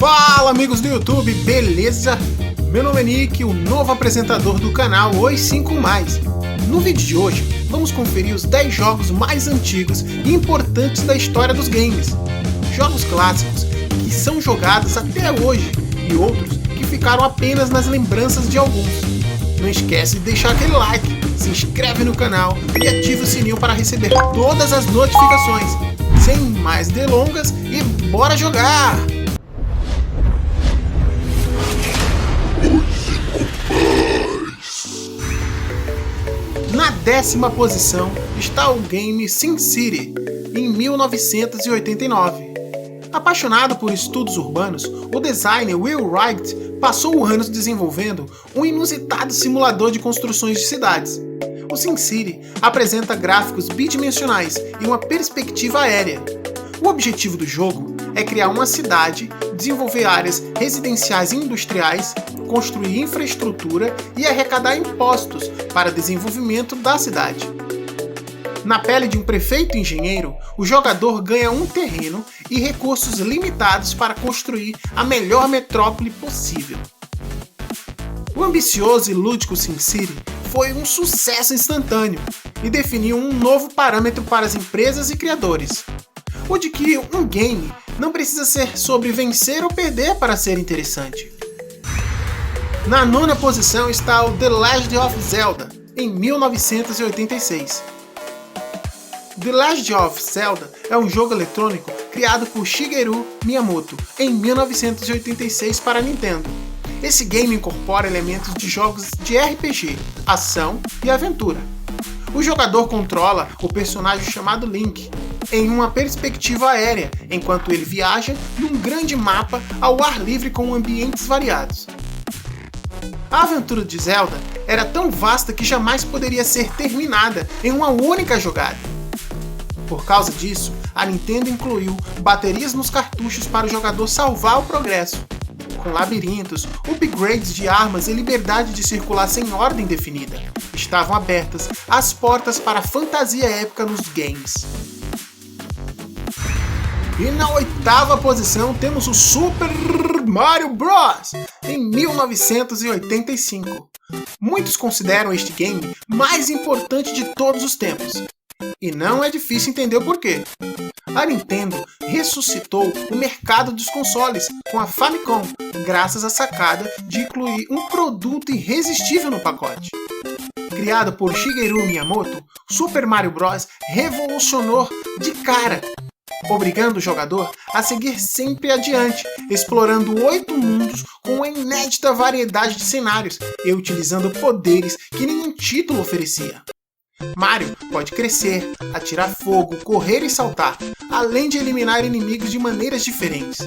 Fala, amigos do YouTube, beleza? Meu nome é Nick, o novo apresentador do canal Oi 5 Mais. No vídeo de hoje, vamos conferir os 10 jogos mais antigos e importantes da história dos games. Jogos clássicos que são jogados até hoje e outros que ficaram apenas nas lembranças de alguns. Não esquece de deixar aquele like, se inscreve no canal e ativa o sininho para receber todas as notificações. Sem mais delongas e bora jogar! Na 10ª posição está o game SimCity, em 1989. Apaixonado por estudos urbanos, o designer Will Wright passou anos desenvolvendo um inusitado simulador de construções de cidades. O SimCity apresenta gráficos bidimensionais e uma perspectiva aérea. O objetivo do jogo é criar uma cidade, desenvolver áreas residenciais e industriais, construir infraestrutura e arrecadar impostos para desenvolvimento da cidade. Na pele de um prefeito engenheiro, o jogador ganha um terreno e recursos limitados para construir a melhor metrópole possível. O ambicioso e lúdico SimCity foi um sucesso instantâneo e definiu um novo parâmetro para as empresas e criadores: o de que um game não precisa ser sobre vencer ou perder para ser interessante. Na 9ª posição está o The Legend of Zelda, em 1986. The Legend of Zelda é um jogo eletrônico criado por Shigeru Miyamoto em 1986 para Nintendo. Esse game incorpora elementos de jogos de RPG, ação e aventura. O jogador controla o personagem chamado Link em uma perspectiva aérea, enquanto ele viaja num grande mapa ao ar livre com ambientes variados. A aventura de Zelda era tão vasta que jamais poderia ser terminada em uma única jogada. Por causa disso, a Nintendo incluiu baterias nos cartuchos para o jogador salvar o progresso. Com labirintos, upgrades de armas e liberdade de circular sem ordem definida, estavam abertas as portas para a fantasia épica nos games. E na 8ª posição temos o Super Mario Bros. Em 1985. Muitos consideram este game mais importante de todos os tempos. E não é difícil entender o porquê. A Nintendo ressuscitou o mercado dos consoles com a Famicom, graças à sacada de incluir um produto irresistível no pacote. Criado por Shigeru Miyamoto, Super Mario Bros. Revolucionou de cara, obrigando o jogador a seguir sempre adiante, explorando 8 mundos com uma inédita variedade de cenários e utilizando poderes que nenhum título oferecia. Mario pode crescer, atirar fogo, correr e saltar, além de eliminar inimigos de maneiras diferentes.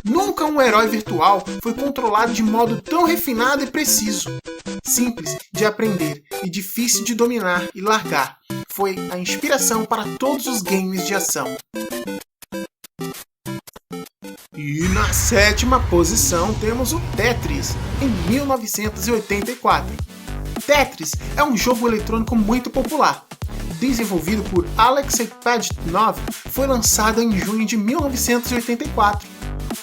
Nunca um herói virtual foi controlado de modo tão refinado e preciso. Simples de aprender e difícil de dominar e largar, foi a inspiração para todos os games de ação. E na 7ª posição temos o Tetris, em 1984. Tetris é um jogo eletrônico muito popular. Desenvolvido por Alexei Pajitnov, foi lançado em junho de 1984.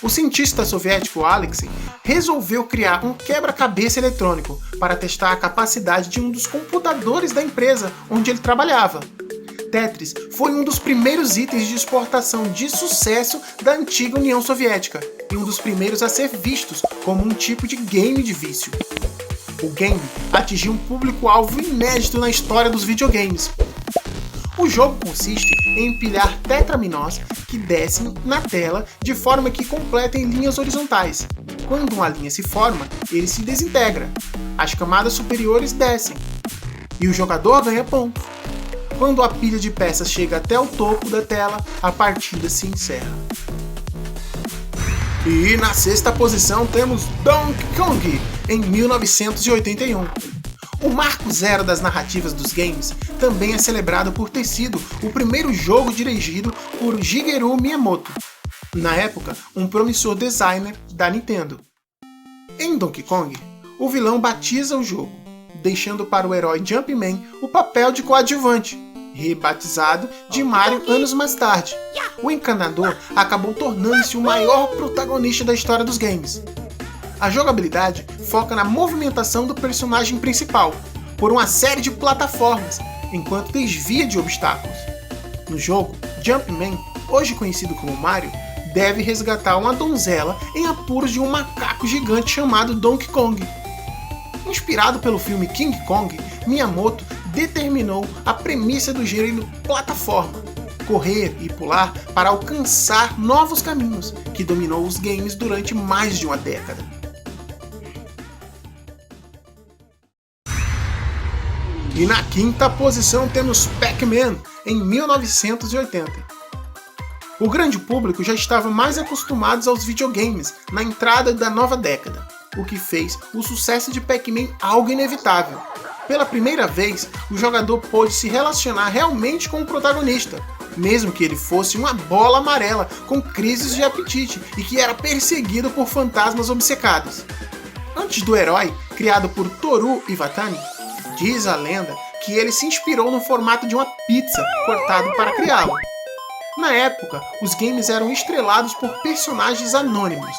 O cientista soviético Alexei resolveu criar um quebra-cabeça eletrônico para testar a capacidade de um dos computadores da empresa onde ele trabalhava. Tetris foi um dos primeiros itens de exportação de sucesso da antiga União Soviética e um dos primeiros a ser vistos como um tipo de game de vício. O game atingiu um público-alvo inédito na história dos videogames. O jogo consiste em empilhar tetraminós que descem na tela de forma que completem linhas horizontais. Quando uma linha se forma, ele se desintegra. As camadas superiores descem e o jogador ganha ponto. Quando a pilha de peças chega até o topo da tela, a partida se encerra. E na 6ª posição temos Donkey Kong, em 1981. O marco zero das narrativas dos games também é celebrado por ter sido o primeiro jogo dirigido por Shigeru Miyamoto, na época um promissor designer da Nintendo. Em Donkey Kong, o vilão batiza o jogo, deixando para o herói Jumpman o papel de coadjuvante. rebatizado de Mario anos mais tarde. O encanador acabou tornando-se o maior protagonista da história dos games. A jogabilidade foca na movimentação do personagem principal, por uma série de plataformas, enquanto desvia de obstáculos. No jogo, Jumpman, hoje conhecido como Mario, deve resgatar uma donzela em apuros de um macaco gigante chamado Donkey Kong. Inspirado pelo filme King Kong, Miyamoto determinou a premissa do gênero plataforma, correr e pular para alcançar novos caminhos, que dominou os games durante mais de uma década. E na quinta posição temos Pac-Man, em 1980. O grande público já estava mais acostumado aos videogames na entrada da nova década, o que fez o sucesso de Pac-Man algo inevitável. Pela primeira vez, o jogador pôde se relacionar realmente com o protagonista, mesmo que ele fosse uma bola amarela com crises de apetite e que era perseguido por fantasmas obcecados. Antes do herói, criado por Toru Iwatani, diz a lenda que ele se inspirou no formato de uma pizza cortado para criá-lo. Na época, os games eram estrelados por personagens anônimos.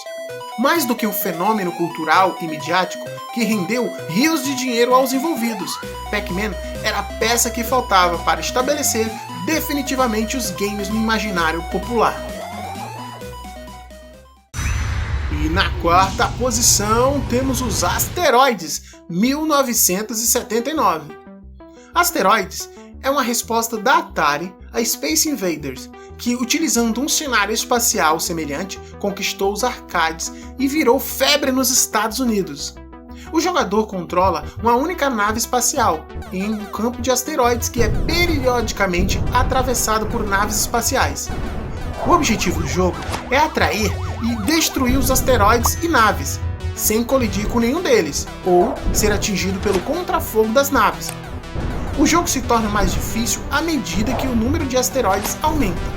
Mais do que um fenômeno cultural e midiático que rendeu rios de dinheiro aos envolvidos, Pac-Man era a peça que faltava para estabelecer definitivamente os games no imaginário popular. E na quarta posição temos os Asteroids, 1979. Asteroids é uma resposta da Atari a Space Invaders, que, utilizando um cenário espacial semelhante, conquistou os arcades e virou febre nos Estados Unidos. O jogador controla uma única nave espacial em um campo de asteroides que é periodicamente atravessado por naves espaciais. O objetivo do jogo é atrair e destruir os asteroides e naves, sem colidir com nenhum deles, ou ser atingido pelo contrafogo das naves. O jogo se torna mais difícil à medida que o número de asteroides aumenta.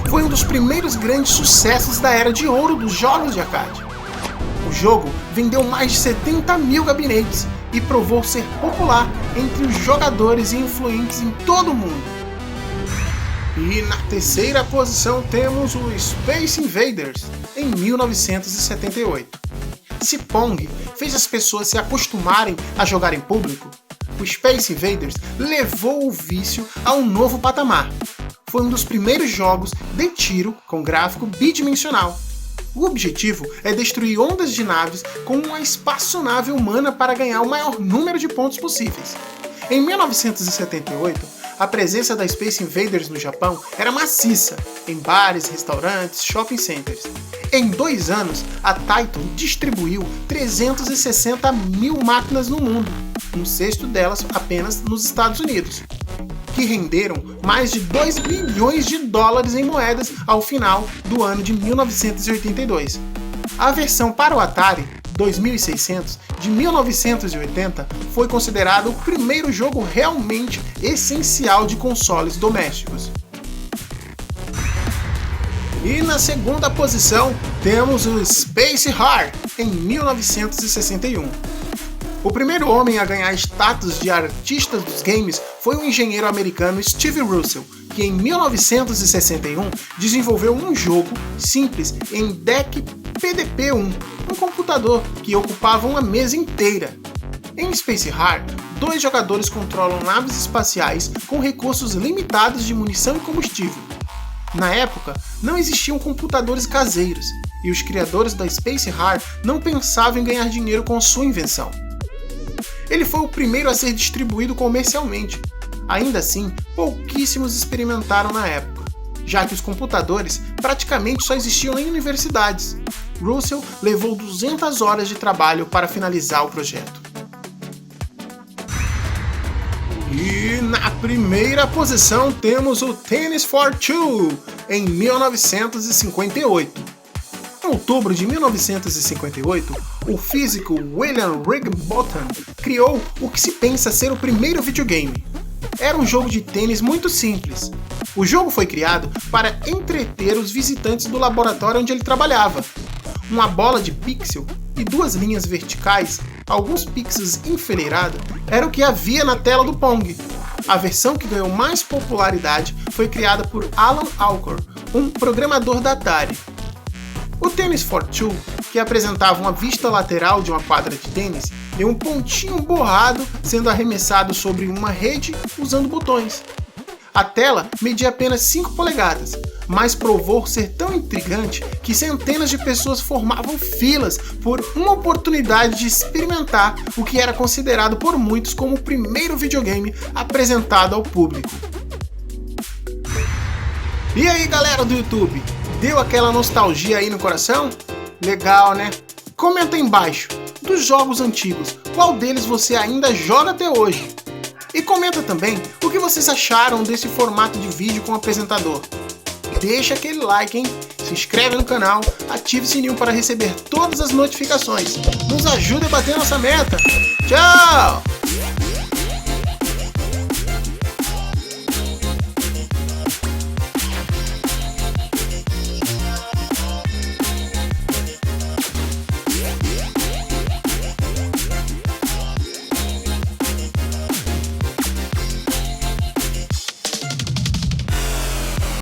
Foi um dos primeiros grandes sucessos da era de ouro dos jogos de arcade. O jogo vendeu mais de 70 mil gabinetes e provou ser popular entre os jogadores e influentes em todo o mundo. E na terceira posição temos o Space Invaders, em 1978. Se Pong fez as pessoas se acostumarem a jogar em público, o Space Invaders levou o vício a um novo patamar. Foi um dos primeiros jogos de tiro com gráfico bidimensional. O objetivo é destruir ondas de naves com uma espaçonave humana para ganhar o maior número de pontos possíveis. Em 1978, a presença da Space Invaders no Japão era maciça, em bares, restaurantes, shopping centers. Em 2 anos, a Taito distribuiu 360 mil máquinas no mundo, um sexto delas apenas nos Estados Unidos, que renderam mais de 2 bilhões de dólares em moedas ao final do ano de 1982. A versão para o Atari 2600 de 1980 foi considerado o primeiro jogo realmente essencial de consoles domésticos. E na segunda posição temos o Space Harrier, em 1961. O primeiro homem a ganhar status de artista dos games foi o engenheiro americano Steve Russell, que em 1961 desenvolveu um jogo simples em DEC PDP-1, um computador que ocupava uma mesa inteira. Em Space Harrier, 2 jogadores controlam naves espaciais com recursos limitados de munição e combustível. Na época, não existiam computadores caseiros, e os criadores da Space Harrier não pensavam em ganhar dinheiro com sua invenção. Ele foi o primeiro a ser distribuído comercialmente. Ainda assim, pouquíssimos experimentaram na época, já que os computadores praticamente só existiam em universidades. Russell levou 200 horas de trabalho para finalizar o projeto. E na primeira posição temos o Tennis for Two, em 1958. Em outubro de 1958, o físico William Higginbotham criou o que se pensa ser o primeiro videogame. Era um jogo de tênis muito simples. O jogo foi criado para entreter os visitantes do laboratório onde ele trabalhava. Uma bola de pixel e 2 linhas verticais, alguns pixels enfileirados, era o que havia na tela do Pong. A versão que ganhou mais popularidade foi criada por Alan Alcorn, um programador da Atari. O Tennis for Two, que apresentava uma vista lateral de uma quadra de tênis e um pontinho borrado sendo arremessado sobre uma rede usando botões. A tela media apenas 5 polegadas, mas provou ser tão intrigante que centenas de pessoas formavam filas por uma oportunidade de experimentar o que era considerado por muitos como o primeiro videogame apresentado ao público. E aí, galera do YouTube, deu aquela nostalgia aí no coração? Legal, né? Comenta aí embaixo, dos jogos antigos, qual deles você ainda joga até hoje? E comenta também o que vocês acharam desse formato de vídeo com o apresentador. Deixa aquele like, hein? Se inscreve no canal, ative o sininho para receber todas as notificações. Nos ajude a bater nossa meta. Tchau!